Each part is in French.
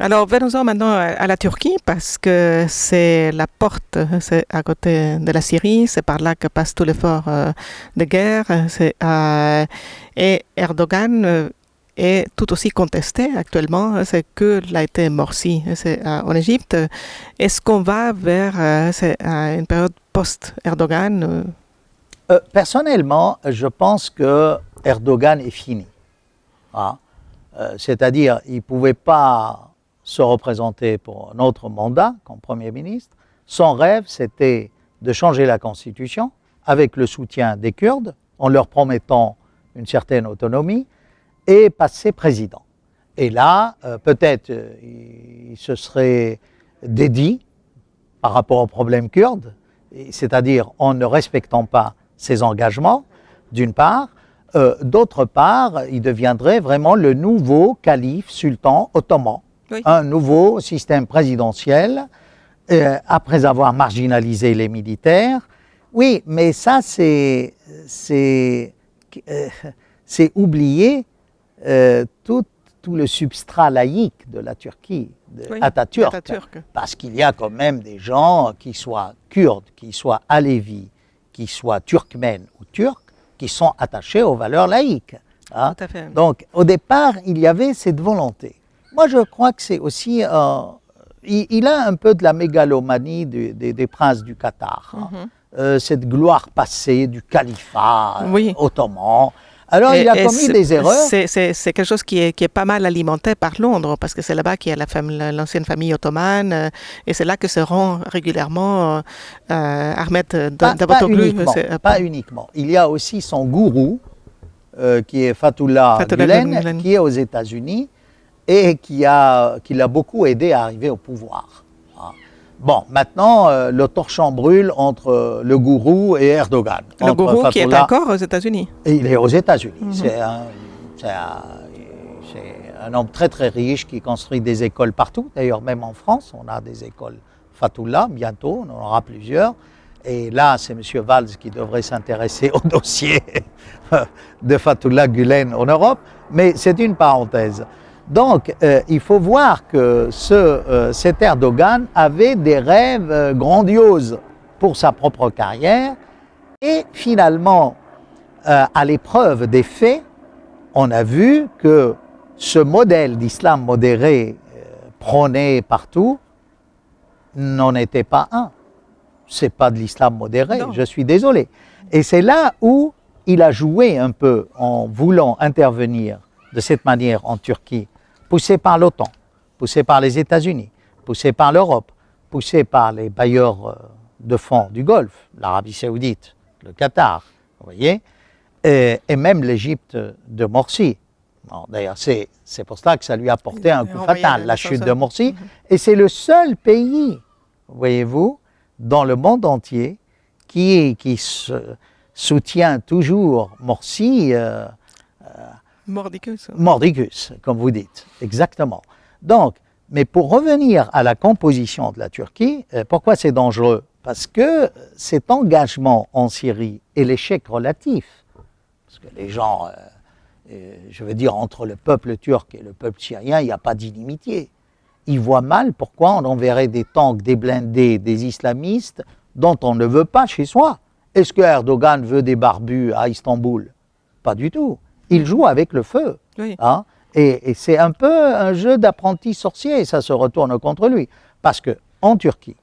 Alors, venons-en maintenant à la Turquie parce que c'est la porte, c'est à côté de la Syrie, c'est par là que passe tout l'effort de guerre. Et Erdogan est tout aussi contesté actuellement, c'est que l'a été Morsi en Égypte. Est-ce qu'on va vers une période post-Erdogan? Personnellement, je pense que Erdogan est fini. Hein. C'est-à-dire, il ne pouvait pas se représenter pour un autre mandat comme Premier ministre. Son rêve, c'était de changer la Constitution avec le soutien des Kurdes, en leur promettant une certaine autonomie, et passer président. Et là, peut-être, il se serait dédié par rapport au problème kurde, c'est-à-dire en ne respectant pas ses engagements, d'une part. D'autre part, il deviendrait vraiment le nouveau calife sultan ottoman. Oui. Un nouveau système présidentiel, après avoir marginalisé les militaires. Oui, mais ça, c'est oublier tout le substrat laïque de la Turquie, de oui, Atatürk. Parce qu'il y a quand même des gens qui soient kurdes, qui soient alévis, qui soient turkmènes ou turcs, qui sont attachés aux valeurs laïques. Hein. Tout à fait. Donc, au départ, il y avait cette volonté. Moi, je crois que c'est aussi... il a un peu de la mégalomanie des princes du Qatar. Hein. Cette gloire passée du califat ottoman. Alors, il a commis des erreurs. C'est quelque chose qui est pas mal alimenté par Londres, parce que c'est là-bas qu'il y a l'ancienne famille ottomane, et c'est là que se rend régulièrement Ahmed Davutoglu. Pas uniquement. Il y a aussi son gourou, qui est Fethullah Gülen, qui est aux États-Unis, et qui l'a beaucoup aidé à arriver au pouvoir. Bon, maintenant, le torchon brûle entre le gourou et Erdogan. Le gourou qui est encore aux États-Unis. Et il est aux États-Unis. C'est un homme très très riche qui construit des écoles partout. D'ailleurs, même en France, on a des écoles Fethullah, bientôt, on en aura plusieurs. Et là, c'est M. Valls qui devrait s'intéresser au dossier de Fethullah Gülen en Europe. Mais c'est une parenthèse. Donc, il faut voir que cet Erdogan avait des rêves grandioses pour sa propre carrière et finalement, à l'épreuve des faits, on a vu que ce modèle d'islam modéré prôné partout n'en était pas un. Ce n'est pas de l'islam modéré, non. Je suis désolé. Et c'est là où il a joué un peu en voulant intervenir de cette manière en Turquie, poussé par l'OTAN, poussé par les États-Unis, poussé par l'Europe, poussé par les bailleurs de fonds du Golfe, l'Arabie Saoudite, le Qatar, vous voyez, et même l'Égypte de Morsi. Bon, d'ailleurs, c'est pour cela que ça lui a porté un coup fatal, la chute de Morsi. Et c'est le seul pays, voyez-vous, dans le monde entier qui soutient toujours Morsi. Mordicus, comme vous dites, exactement. Donc, mais pour revenir à la composition de la Turquie, pourquoi c'est dangereux? Parce que cet engagement en Syrie est l'échec relatif. Parce que les gens, je veux dire, entre le peuple turc et le peuple syrien, il n'y a pas d'inimitié. Ils voient mal pourquoi on enverrait des tanks, des blindés, des islamistes dont on ne veut pas chez soi. Est-ce que Erdogan veut des barbus à Istanbul? Pas du tout. Il joue avec le feu. Oui. Hein? Et c'est un peu un jeu d'apprenti sorcier, et ça se retourne contre lui. Parce qu'en Turquie,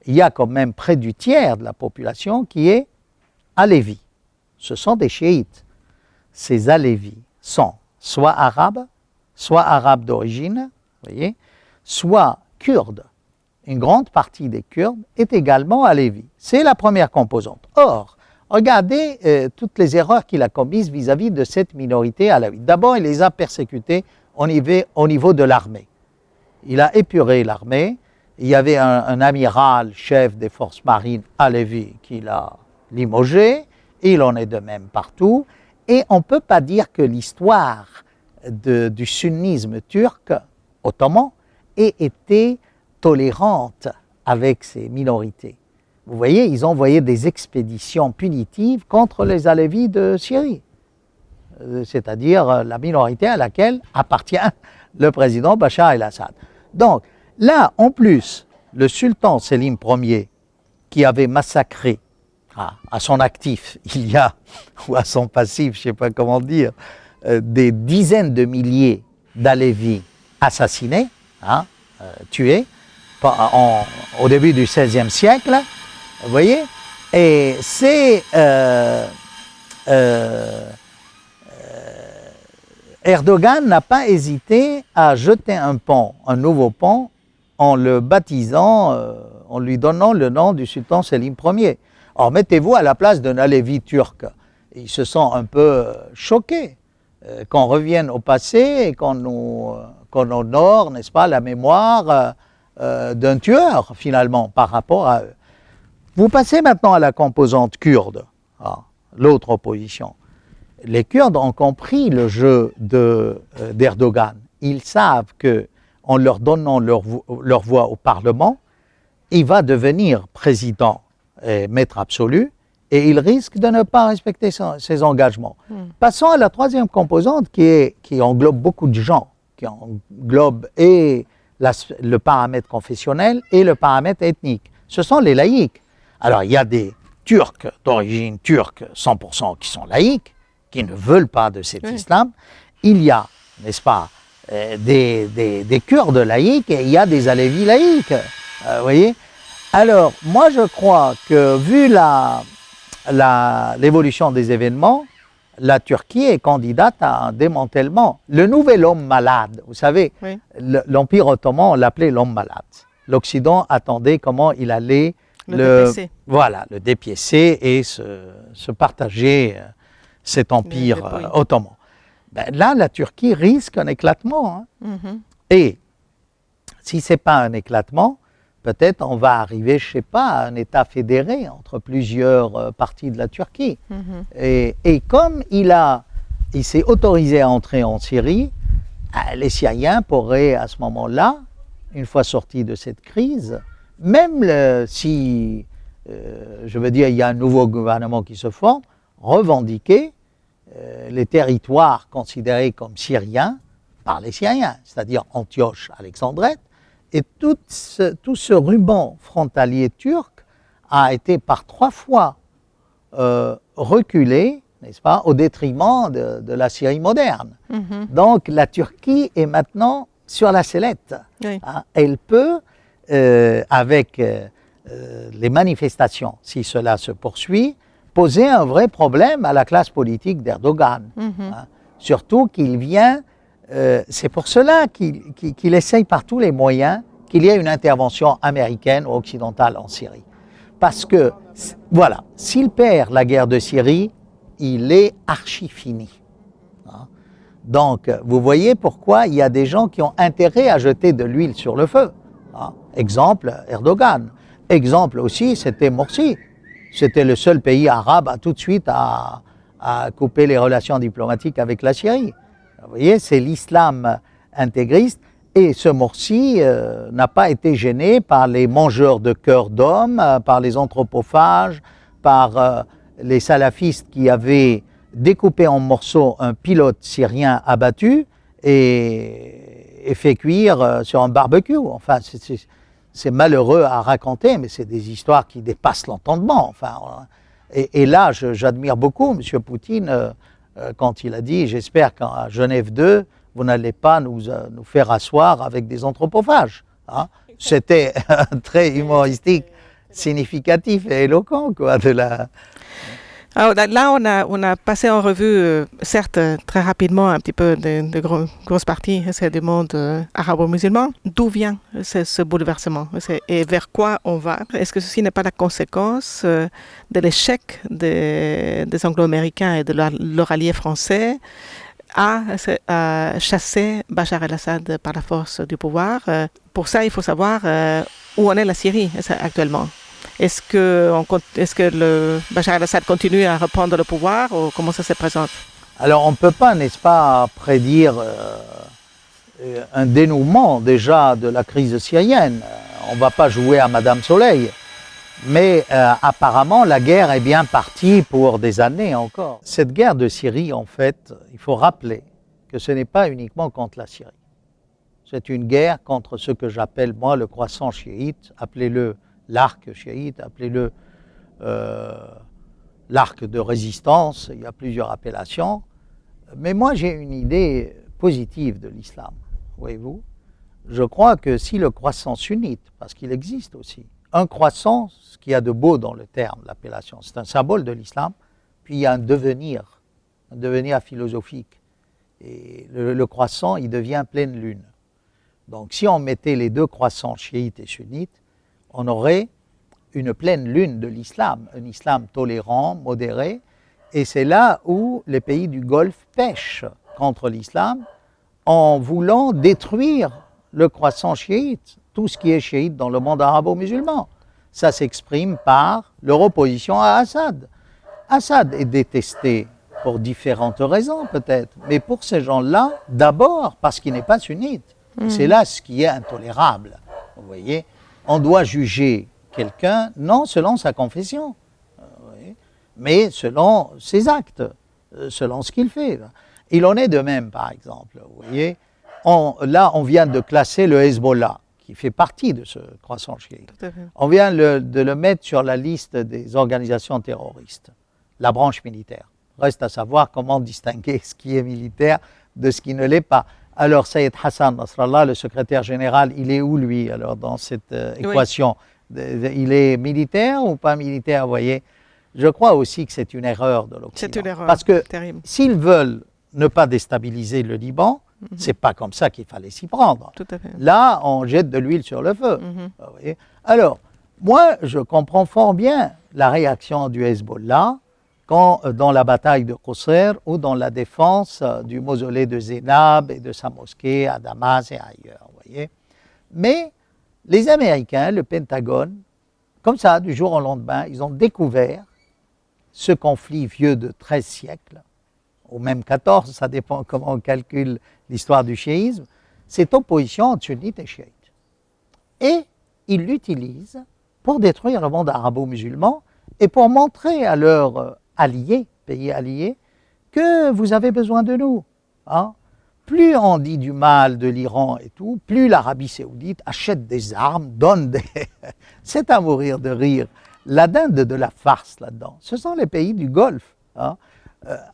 il y a quand même près du tiers de la population qui est alévi. Ce sont des chiites. Ces alévis sont soit arabes d'origine, voyez, soit kurdes. Une grande partie des Kurdes est également alévi. C'est la première composante. Or, regardez toutes les erreurs qu'il a commises vis-à-vis de cette minorité alévite. D'abord, il les a persécutées au niveau de l'armée. Il a épuré l'armée. Il y avait un amiral, chef des forces marines alévi, qui l'a limogé. Il en est de même partout. Et on ne peut pas dire que l'histoire du sunnisme turc ottoman ait été tolérante avec ces minorités. Vous voyez, ils ont envoyé des expéditions punitives contre les Alévis de Syrie, c'est-à-dire la minorité à laquelle appartient le président Bachar el-Assad. Donc, là, en plus, le sultan Selim Ier, qui avait massacré à son actif, il y a, ou à son passif, je ne sais pas comment dire, des dizaines de milliers d'Alévis assassinés, tués, au début du XVIe siècle, vous voyez, et c'est Erdogan n'a pas hésité à jeter un nouveau pont, en le baptisant, en lui donnant le nom du sultan Selim Ier. Or, mettez-vous à la place d'un Alévi turc. Ils se sont un peu choqués qu'on revienne au passé et qu'on honore, n'est-ce pas, la mémoire d'un tueur, finalement, par rapport à eux. Vous passez maintenant à la composante kurde, l'autre opposition. Les Kurdes ont compris le jeu d'Erdogan. Ils savent qu'en leur donnant leur voix au Parlement, il va devenir président et maître absolu, et il risque de ne pas respecter ses engagements. Passons à la troisième composante qui englobe beaucoup de gens, qui englobe et le paramètre confessionnel et le paramètre ethnique. Ce sont les laïcs. Alors, il y a des Turcs d'origine turque 100% qui sont laïcs, qui ne veulent pas de cet islam. Il y a, n'est-ce pas, des Kurdes laïcs et il y a des Alévis laïcs. Vous voyez ? Alors, moi, je crois que, vu l'évolution des événements, la Turquie est candidate à un démantèlement. Le nouvel homme malade, vous savez, l'Empire ottoman, on l'appelait l'homme malade. L'Occident attendait comment il allait le dépiécer et se partager cet empire ottoman. Ben, là, la Turquie risque un éclatement. Et si ce n'est pas un éclatement, peut-être on va arriver, je ne sais pas, à un État fédéré entre plusieurs parties de la Turquie. Et comme il s'est autorisé à entrer en Syrie, les Syriens pourraient à ce moment-là, une fois sortis de cette crise, même si, je veux dire, il y a un nouveau gouvernement qui se forme, revendiquer les territoires considérés comme syriens par les Syriens, c'est-à-dire Antioche, Alexandrette, et tout ce ruban frontalier turc a été par 3 fois reculé, n'est-ce pas, au détriment de la Syrie moderne. Donc la Turquie est maintenant sur la sellette. Elle peut, avec les manifestations, si cela se poursuit, poser un vrai problème à la classe politique d'Erdogan. Surtout qu'il vient, c'est pour cela qu'il essaye par tous les moyens qu'il y ait une intervention américaine ou occidentale en Syrie. Parce que, voilà, s'il perd la guerre de Syrie, il est archi fini. Donc, vous voyez pourquoi il y a des gens qui ont intérêt à jeter de l'huile sur le feu. Exemple, Erdogan. Exemple aussi, c'était Morsi. C'était le seul pays arabe tout de suite à couper les relations diplomatiques avec la Syrie. Vous voyez, c'est l'islam intégriste. Et ce Morsi n'a pas été gêné par les mangeurs de cœur d'hommes, par les anthropophages, par les salafistes qui avaient découpé en morceaux un pilote syrien abattu et fait cuire sur un barbecue. Enfin, c'est malheureux à raconter, mais c'est des histoires qui dépassent l'entendement. Enfin, et là, j'admire beaucoup M. Poutine quand il a dit « J'espère qu'à Genève 2, vous n'allez pas nous faire asseoir avec des anthropophages. » C'était très humoristique, significatif et éloquent, quoi, de la... Alors là, on a passé en revue, certes, très rapidement, un petit peu de grosses parties du monde arabo-musulman. D'où vient ce bouleversement et vers quoi on va? Est-ce que ceci n'est pas la conséquence de l'échec des Anglo-Américains et de leur allié français à chasser Bachar el-Assad par la force du pouvoir? Pour ça, il faut savoir où en est la Syrie actuellement. Est-ce que le Bachar el-Assad continue à reprendre le pouvoir ou comment ça se présente? Alors on ne peut pas, n'est-ce pas, prédire un dénouement déjà de la crise syrienne. On ne va pas jouer à Madame Soleil. Mais apparemment, la guerre est bien partie pour des années encore. Cette guerre de Syrie, en fait, il faut rappeler que ce n'est pas uniquement contre la Syrie. C'est une guerre contre ce que j'appelle, moi, le croissant chiite. Appelez-le l'arc chiite, appelez-le l'arc de résistance. Il y a plusieurs appellations. Mais moi, j'ai une idée positive de l'islam, voyez-vous. Je crois que si le croissant sunnite, parce qu'il existe aussi, un croissant, ce qu'il y a de beau dans le terme, l'appellation, c'est un symbole de l'islam, puis il y a un devenir philosophique. Et le croissant, il devient pleine lune. Donc si on mettait les deux croissants chiites et sunnites, on aurait une pleine lune de l'islam, un islam tolérant, modéré, et c'est là où les pays du Golfe pêchent contre l'islam en voulant détruire le croissant chiite, tout ce qui est chiite dans le monde arabo-musulman. Ça s'exprime par leur opposition à Assad. Assad est détesté pour différentes raisons peut-être, mais pour ces gens-là, d'abord parce qu'il n'est pas sunnite. C'est là ce qui est intolérable. Vous voyez, on doit juger quelqu'un non selon sa confession, mais selon ses actes, selon ce qu'il fait. Il en est de même, par exemple. Vous voyez, là, on vient de classer le Hezbollah, qui fait partie de ce croissant chiite. On vient de le mettre sur la liste des organisations terroristes, la branche militaire. Reste à savoir comment distinguer ce qui est militaire de ce qui ne l'est pas. Alors, Sayyid Hassan Nasrallah, le secrétaire général, il est où, lui, alors, dans cette équation? Il est militaire ou pas militaire, vous voyez? Je crois aussi que c'est une erreur de l'Occident. C'est une erreur, parce que terrible. S'ils veulent ne pas déstabiliser le Liban, c'est pas comme ça qu'il fallait s'y prendre. Tout à fait. Là, on jette de l'huile sur le feu. Vous voyez? Alors, moi, je comprends fort bien la réaction du Hezbollah quand, dans la bataille de Qusayr ou dans la défense du mausolée de Zénab et de sa mosquée à Damas et ailleurs. Vous voyez? Mais les Américains, le Pentagone, comme ça, du jour au lendemain, ils ont découvert ce conflit vieux de 13 siècles, ou même 14, ça dépend comment on calcule l'histoire du chiisme, cette opposition entre sunnites et chiites. Et ils l'utilisent pour détruire le monde arabo-musulman et pour montrer à leurs alliés, pays alliés, que vous avez besoin de nous. Hein? Plus on dit du mal de l'Iran et tout, plus l'Arabie saoudite achète des armes, donne des... C'est à mourir de rire. La dinde de la farce là-dedans, ce sont les pays du Golfe. Hein?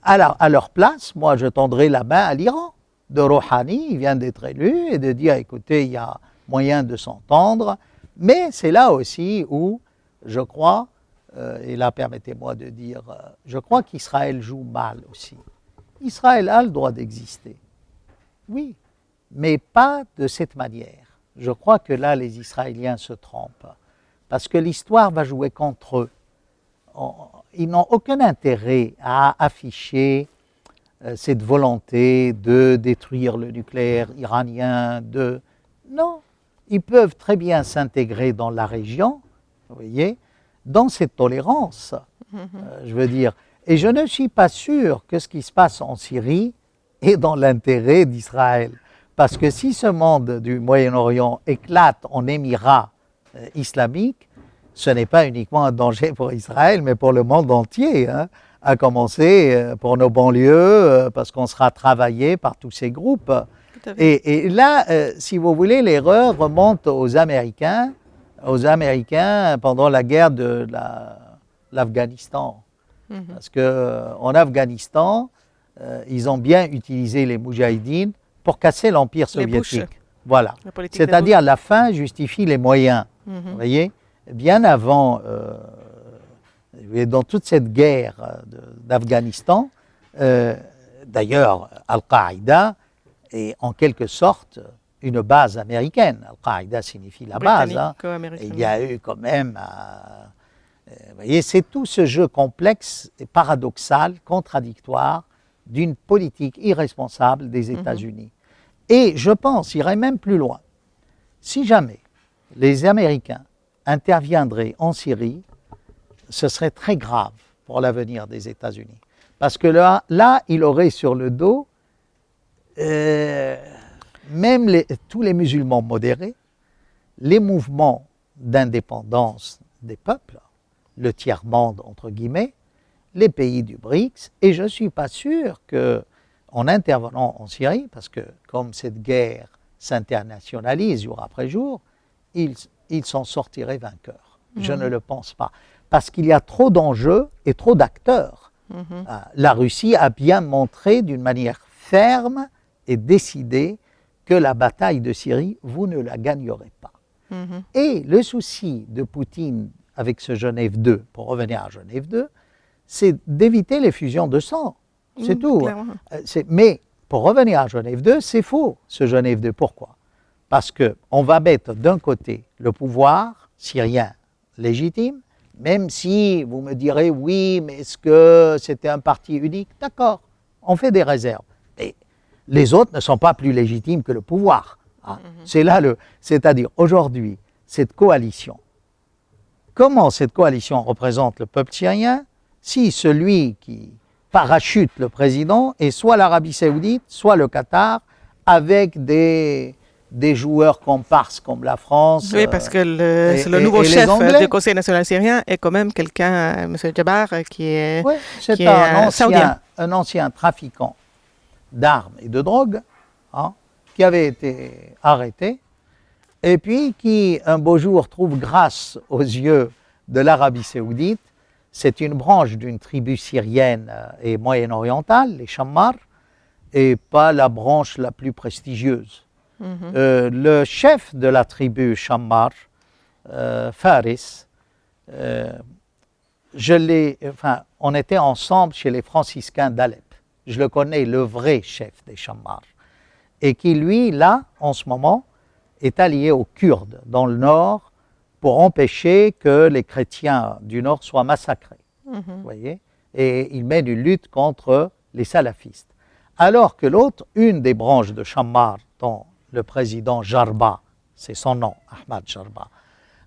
À leur place, moi, je tendrai la main à l'Iran. De Rouhani, il vient d'être élu, et de dire, écoutez, il y a moyen de s'entendre. Mais c'est là aussi où, je crois, et là, permettez-moi de dire, je crois qu'Israël joue mal aussi. Israël a le droit d'exister. Oui, mais pas de cette manière. Je crois que là, les Israéliens se trompent. Parce que l'histoire va jouer contre eux. Ils n'ont aucun intérêt à afficher cette volonté de détruire le nucléaire iranien. Non, ils peuvent très bien s'intégrer dans la région, vous voyez, dans cette tolérance, je veux dire. Et je ne suis pas sûr que ce qui se passe en Syrie est dans l'intérêt d'Israël. Parce que si ce monde du Moyen-Orient éclate en Émirats islamiques, ce n'est pas uniquement un danger pour Israël, mais pour le monde entier, hein, à commencer pour nos banlieues, parce qu'on sera travaillé par tous ces groupes. Et là, si vous voulez, l'erreur remonte aux Américains pendant la guerre de l'Afghanistan. Parce qu'en Afghanistan, ils ont bien utilisé les Moudjahidines pour casser l'Empire soviétique. Voilà. C'est-à-dire la fin justifie les moyens. Vous voyez? Bien avant, dans toute cette guerre d'Afghanistan, d'ailleurs, Al-Qaïda est en quelque sorte une base américaine. Al-Qaïda signifie la base. Hein. Il y a eu quand même... vous voyez, c'est tout ce jeu complexe et paradoxal, contradictoire, d'une politique irresponsable des États-Unis. Et je pense, j'irai même plus loin, si jamais les Américains interviendraient en Syrie, ce serait très grave pour l'avenir des États-Unis. Parce que là, il aurait sur le dos même tous les musulmans modérés, les mouvements d'indépendance des peuples, le tiers-monde entre guillemets, les pays du BRICS, et je ne suis pas sûr qu'en intervenant en Syrie, parce que comme cette guerre s'internationalisent jour après jour, ils s'en sortiraient vainqueurs. Je ne le pense pas. Parce qu'il y a trop d'enjeux et trop d'acteurs. La Russie a bien montré d'une manière ferme et décidée que la bataille de Syrie, vous ne la gagnerez pas. Et le souci de Poutine avec ce Genève 2, pour revenir à Genève 2, c'est d'éviter les fusions de sang. C'est tout. Mais pour revenir à Genève 2, c'est faux, ce Genève 2. Pourquoi? Parce qu'on va mettre d'un côté le pouvoir syrien légitime, même si vous me direz, oui, mais est-ce que c'était un parti unique? D'accord, on fait des réserves. Mais les autres ne sont pas plus légitimes que le pouvoir. Hein. C'est-à-dire, aujourd'hui, cette coalition, comment cette coalition représente le peuple syrien si celui qui parachute le président est soit l'Arabie Saoudite, soit le Qatar, avec des joueurs comparses comme la France. Oui, parce que le nouveau chef du Conseil national syrien est quand même quelqu'un, M. Djabar, qui est, c'est un ancien trafiquant d'armes et de drogue, hein, qui avait été arrêté, et puis qui, un beau jour, trouve grâce aux yeux de l'Arabie Saoudite. C'est une branche d'une tribu syrienne et moyen-orientale, les Shammar, et pas la branche la plus prestigieuse. Le chef de la tribu Shammar, Faris, on était ensemble chez les franciscains d'Alep. Je le connais, le vrai chef des Shammar. Et qui, lui, là, en ce moment, est allié aux Kurdes dans le nord pour empêcher que les chrétiens du nord soient massacrés. Vous voyez? Et il mène une lutte contre les salafistes. Alors que l'autre, une des branches de Shammar, dont le président Jarba, c'est son nom, Ahmad Jarba,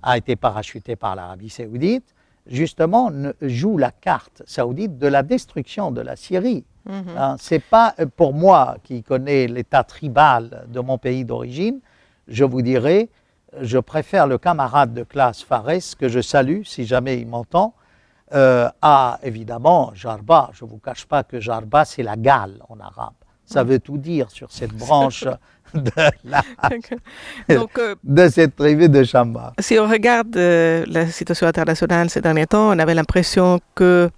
a été parachuté par l'Arabie Saoudite, justement joue la carte saoudite de la destruction de la Syrie. Hein, c'est pas, pour moi qui connais l'état tribal de mon pays d'origine, je vous dirais, je préfère le camarade de classe Fares, que je salue si jamais il m'entend, à évidemment Jarba. Je ne vous cache pas que Jarba, c'est la Galles en arabe. Ça veut tout dire sur cette branche de cette tribu de Shammar. Si on regarde la situation internationale ces derniers temps, on avait l'impression que,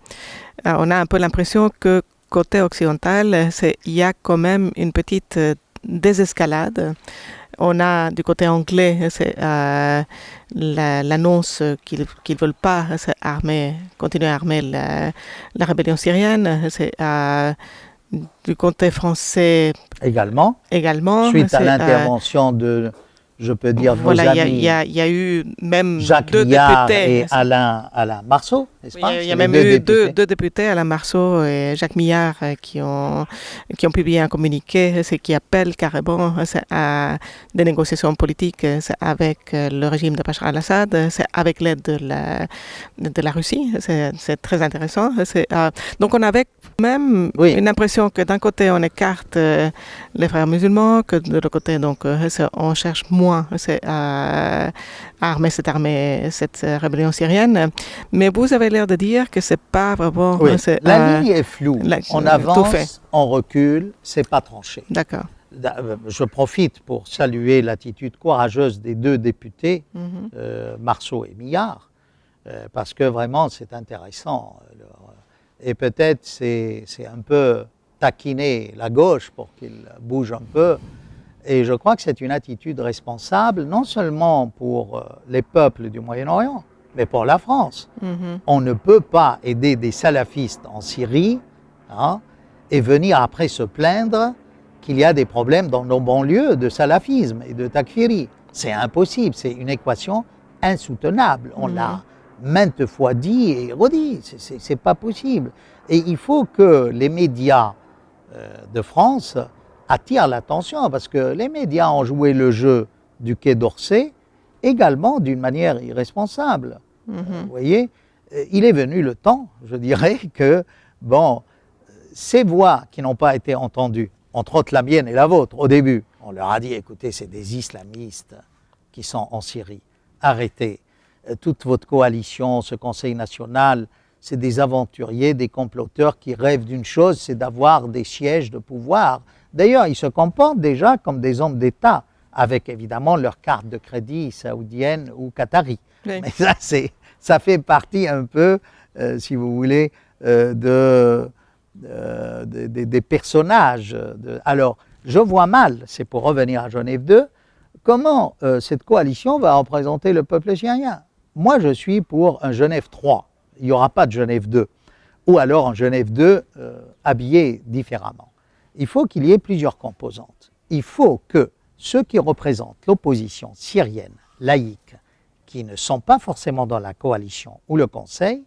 on a un peu l'impression que côté occidental, il y a quand même une petite désescalade. On a du côté anglais l'annonce qu'ils ne veulent pas continuer à armer la rébellion syrienne. Du côté français également. Suite à l'intervention de, je peux dire, voilà, nos amis. Il y a eu même Jacques deux Millard députés. Et Alain Marceau, n'est-ce pas? Il y a même eu deux députés, Alain Marceau et Jacques Millard, qui ont publié un communiqué qui appelle carrément à des négociations politiques avec le régime de Bachar al-Assad, avec l'aide de la Russie. C'est très intéressant. Donc on avait même une impression que d'un côté on écarte les frères musulmans, que de l'autre côté donc on cherche moins à armer cette rébellion syrienne. Mais vous avez l'air de dire que c'est pas vraiment... La ligne est floue. On avance, on recule, c'est pas tranché. D'accord. Je profite pour saluer l'attitude courageuse des deux députés, Marceau et Millard, parce que vraiment c'est intéressant. Et peut-être c'est un peu taquiner la gauche pour qu'il bouge un peu. Et je crois que c'est une attitude responsable, non seulement pour les peuples du Moyen-Orient, mais pour la France. On ne peut pas aider des salafistes en Syrie, hein, et venir après se plaindre qu'il y a des problèmes dans nos banlieues de salafisme et de takfiri. C'est impossible, c'est une équation insoutenable. On l'a maintes fois dit et redit, c'est pas possible. Et il faut que les médias de France attirent l'attention, parce que les médias ont joué le jeu du Quai d'Orsay également d'une manière irresponsable. Vous voyez, il est venu le temps, je dirais, que ces voix qui n'ont pas été entendues, entre autres la mienne et la vôtre au début, on leur a dit, écoutez, c'est des islamistes qui sont en Syrie, arrêtez. Toute votre coalition, ce Conseil national, c'est des aventuriers, des comploteurs qui rêvent d'une chose, c'est d'avoir des sièges de pouvoir. D'ailleurs, ils se comportent déjà comme des hommes d'État, avec évidemment leur carte de crédit saoudienne ou qatari. Oui. Mais ça fait partie un peu, si vous voulez, des personnages. Alors, je vois mal, c'est pour revenir à Genève 2, comment cette coalition va représenter le peuple syrien. Moi, je suis pour un Genève 3. Il n'y aura pas de Genève 2. Ou alors un Genève 2 habillé différemment. Il faut qu'il y ait plusieurs composantes. Il faut que ceux qui représentent l'opposition syrienne, laïque, qui ne sont pas forcément dans la coalition ou le Conseil,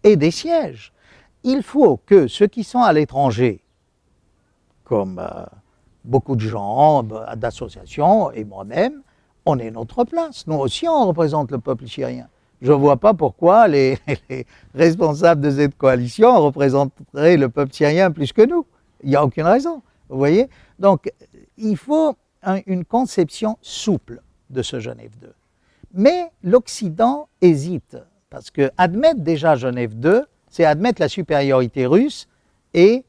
aient des sièges. Il faut que ceux qui sont à l'étranger, comme beaucoup de gens, d'associations et moi-même, on ait notre place. Nous aussi, on représente le peuple syrien. Je ne vois pas pourquoi les responsables de cette coalition représenteraient le peuple syrien plus que nous. Il n'y a aucune raison, vous voyez. Donc, il faut une conception souple de ce Genève 2. Mais l'Occident hésite, parce que admettre déjà Genève 2, c'est admettre la supériorité russe et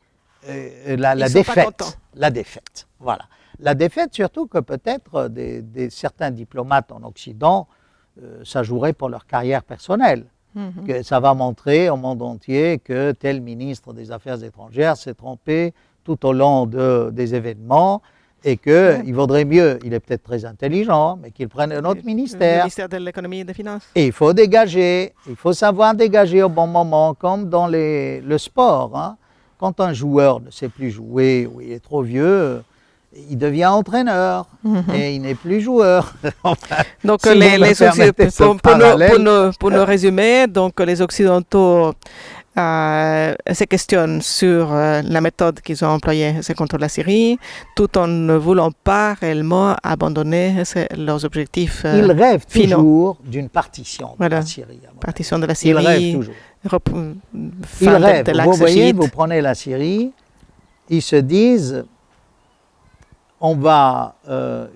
la défaite. La défaite, voilà. La défaite, surtout que peut-être certains diplomates en Occident, ça jouerait pour leur carrière personnelle. Que ça va montrer au monde entier que tel ministre des Affaires étrangères s'est trompé tout au long des événements et qu'il vaudrait mieux, il est peut-être très intelligent, mais qu'il prenne un autre ministère. Le ministère de l'économie et des finances. Et il faut dégager, il faut savoir dégager au bon moment, comme dans le sport. Hein. Quand un joueur ne sait plus jouer ou il est trop vieux, il devient entraîneur et il n'est plus joueur. Enfin, donc, si pour nous résumer, donc les Occidentaux se questionnent sur la méthode qu'ils ont employée contre la Syrie, tout en ne voulant pas réellement abandonner leurs objectifs ils rêvent finaux. Toujours d'une partition de la Syrie. Partition de la Syrie. Ils rêvent toujours. Ils rêvent. Vous voyez, vous prenez la Syrie, ils se disent, on va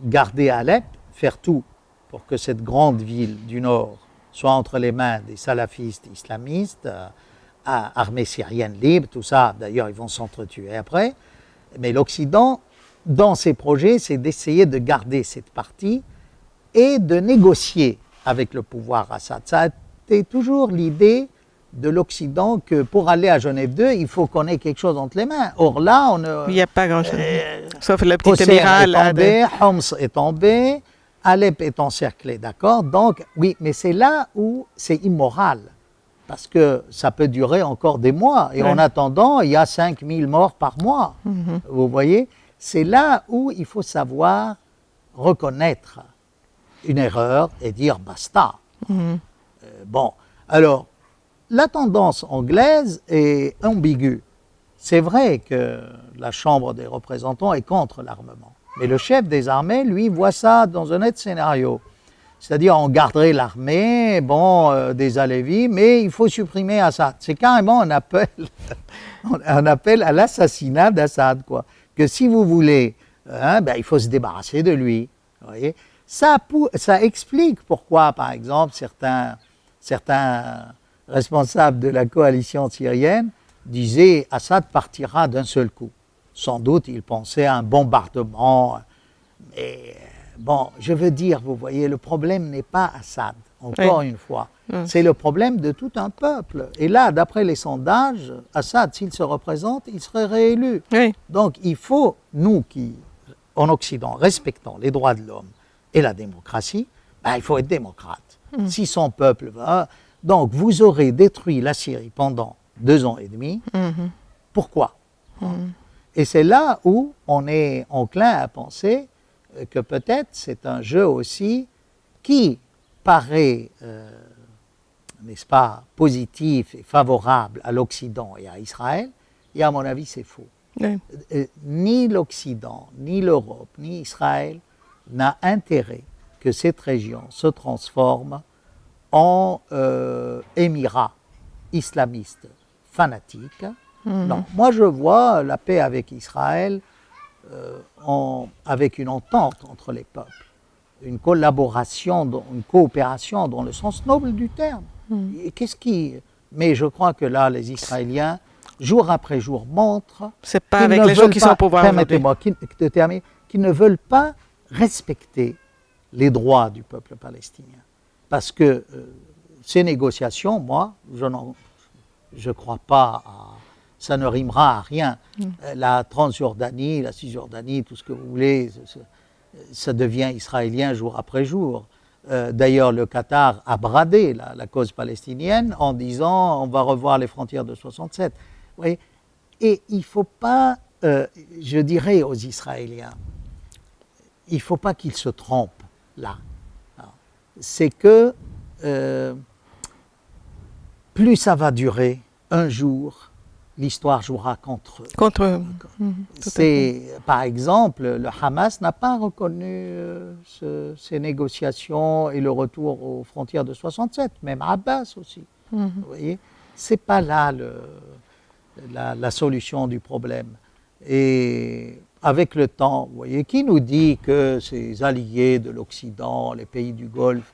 garder Alep, faire tout pour que cette grande ville du Nord soit entre les mains des salafistes islamistes, armée syrienne libre, tout ça. D'ailleurs, ils vont s'entretuer après. Mais l'Occident, dans ses projets, c'est d'essayer de garder cette partie et de négocier avec le pouvoir Assad. Ça a été toujours l'idée de l'Occident que pour aller à Genève 2, il faut qu'on ait quelque chose entre les mains. Or là, il n'y a pas grand-chose. Sauf le petit Qusayr amiral. est tombé, Homs est tombé, Alep est encerclé, d'accord? Donc, oui, mais c'est là où c'est immoral. Parce que ça peut durer encore des mois. Et en attendant, il y a 5000 morts par mois. Vous voyez? C'est là où il faut savoir reconnaître une erreur et dire basta. Bon, alors, la tendance anglaise est ambiguë. C'est vrai que la Chambre des représentants est contre l'armement. Mais le chef des armées, lui, voit ça dans un autre scénario. C'est-à-dire, on garderait l'armée, des Alévis, mais il faut supprimer Assad. C'est carrément un appel à l'assassinat d'Assad, quoi. Que si vous voulez, il faut se débarrasser de lui. Vous voyez? Ça explique pourquoi, par exemple, certains responsables de la coalition syrienne disaient Assad partira d'un seul coup. Sans doute, ils pensaient à un bombardement, mais... Bon, je veux dire, vous voyez, le problème n'est pas Assad, encore une fois. C'est le problème de tout un peuple. Et là, d'après les sondages, Assad, s'il se représente, il serait réélu. Donc, il faut, nous qui, en Occident, respectons les droits de l'homme et la démocratie, il faut être démocrate. Si son peuple va... Donc, vous aurez détruit la Syrie pendant 2 ans et demi. Pourquoi? Et c'est là où on est enclin à penser que peut-être c'est un jeu aussi qui paraît, n'est-ce pas, positif et favorable à l'Occident et à Israël, et à mon avis c'est faux. Ni l'Occident, ni l'Europe, ni Israël n'a intérêt que cette région se transforme en émirat islamiste fanatique. Non, moi je vois la paix avec Israël avec une entente entre les peuples, une collaboration, une coopération dans le sens noble du terme. Mais je crois que là, les Israéliens, jour après jour, montrent... C'est pas avec les gens qui sont au pouvoir permettez-moi de terminer, qu'ils ne veulent pas respecter les droits du peuple palestinien. Parce que ces négociations, moi, je ne crois pas ça ne rimera à rien. La Transjordanie, la Cisjordanie, tout ce que vous voulez, ça devient israélien jour après jour. D'ailleurs, le Qatar a bradé la cause palestinienne en disant on va revoir les frontières de 67. Vous voyez, et il ne faut pas, je dirais aux Israéliens, il ne faut pas qu'ils se trompent là. C'est que plus ça va durer, un jour, l'histoire jouera contre eux. Contre eux. Par exemple, le Hamas n'a pas reconnu ces négociations et le retour aux frontières de 67, même Abbas aussi. Vous voyez, c'est pas là la solution du problème. Et avec le temps, vous voyez, qui nous dit que ces alliés de l'Occident, les pays du Golfe,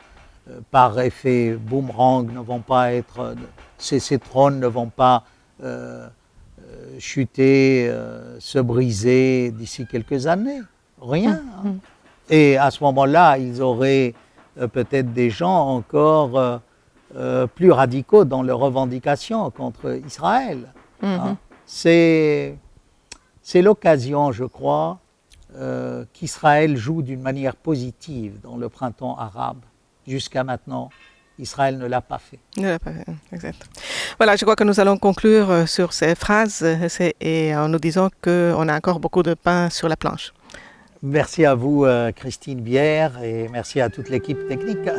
par effet boomerang, ne vont pas être, ces trônes ne vont pas chuter, se briser d'ici quelques années. Rien. Hein. Et à ce moment-là, ils auraient peut-être des gens encore plus radicaux dans leurs revendications contre Israël. Hein. C'est l'occasion, je crois, qu'Israël joue d'une manière positive dans le printemps arabe. Jusqu'à maintenant, Israël ne l'a pas fait. Ne l'a pas fait, exact. Voilà, je crois que nous allons conclure sur ces phrases et en nous disant qu'on a encore beaucoup de pain sur la planche. Merci à vous, Christine Bière, et merci à toute l'équipe technique.